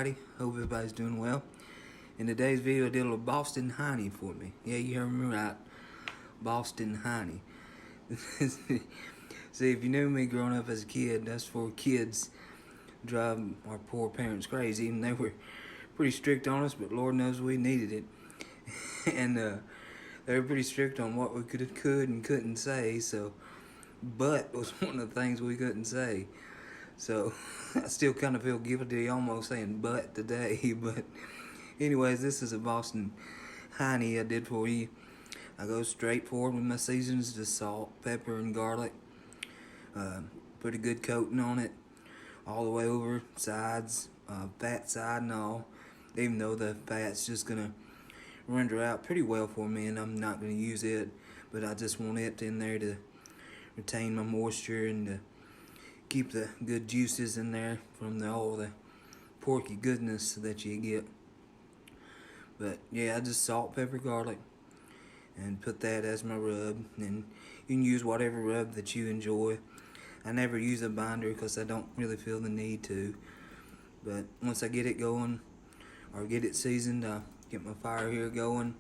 everybody. Hope everybody's doing well. In today's video, I did a little Boston Hiney for me. Yeah, you heard me right. Boston Hiney. See, if you knew me growing up as a kid, that's for kids drive our poor parents crazy. And they were pretty strict on us, but Lord knows we needed it. And they were pretty strict on what we could and couldn't say. So, but was one of the things we couldn't say. So I still kind of feel guilty almost saying but today. But anyways, this is a Boston Hiney I did for you. I go straight forward with my seasons, just salt, pepper, and garlic. Put a good coating on it all the way over, sides, fat side and all. Even though the fat's just going to render out pretty well for me and I'm not going to use it. But I just want it in there to retain my moisture and to keep the good juices in there from all the porky goodness that you get. But yeah, I just salt, pepper, garlic, and put that as my rub. And you can use whatever rub that you enjoy. I never use a binder because I don't really feel the need to. But once I get it going or get it seasoned, I get my fire here going.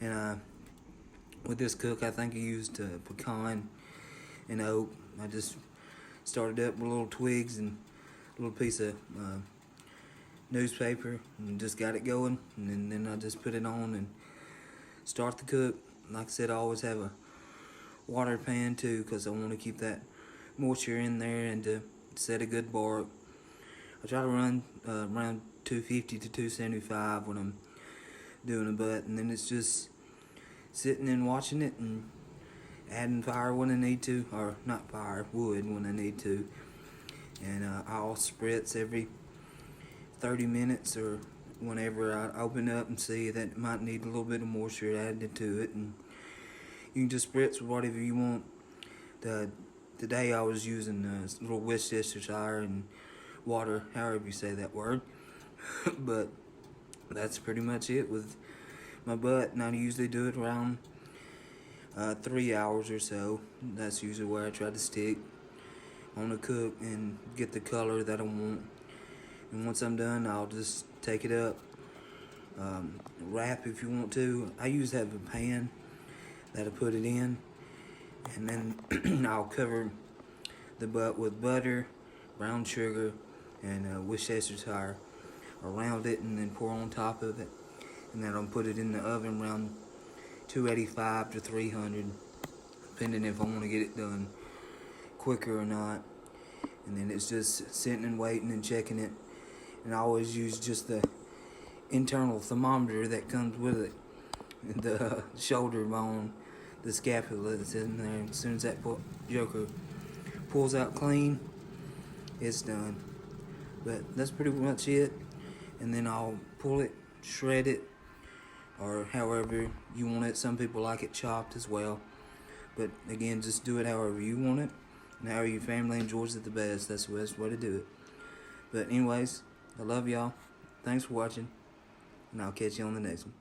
And with this cook, I think I used pecan and oak. I just started up with little twigs and a little piece of newspaper and just got it going, and then I just put it on and start the cook. Like I said, I always have a water pan too because I want to keep that moisture in there and to set a good bark. I try to run around 250 to 275 when I'm doing a butt, and then it's just sitting and watching it and adding fire when I need to, or not fire, wood when I need to. And I'll spritz every 30 minutes or whenever I open up and see that it might need a little bit of moisture added to it. And you can just spritz with whatever you want. Today I was using a little Worcestershire and water, however you say that word. But that's pretty much it with my butt, and I usually do it around 3 hours or so. That's usually where I try to stick on the cook and get the color that I want. And once I'm done, I'll just take it up, wrap if you want to. I usually have a pan that I put it in, and then I'll cover the butt with butter, brown sugar, and Worcestershire around it, and then pour on top of it. And then I'll put it in the oven around 285 to 300, depending if I want to get it done quicker or not. And then it's just sitting and waiting and checking it. And I always use just the internal thermometer that comes with it, the shoulder bone, the scapula that's in there. And as soon as that joker pulls out clean, it's done. But that's pretty much it. And then I'll pull it, shred it, or however you want it. Some people like it chopped as well. But again, just do it however you want it, and however your family enjoys it the best. That's the best way to do it. But anyways, I love y'all. Thanks for watching, and I'll catch you on the next one.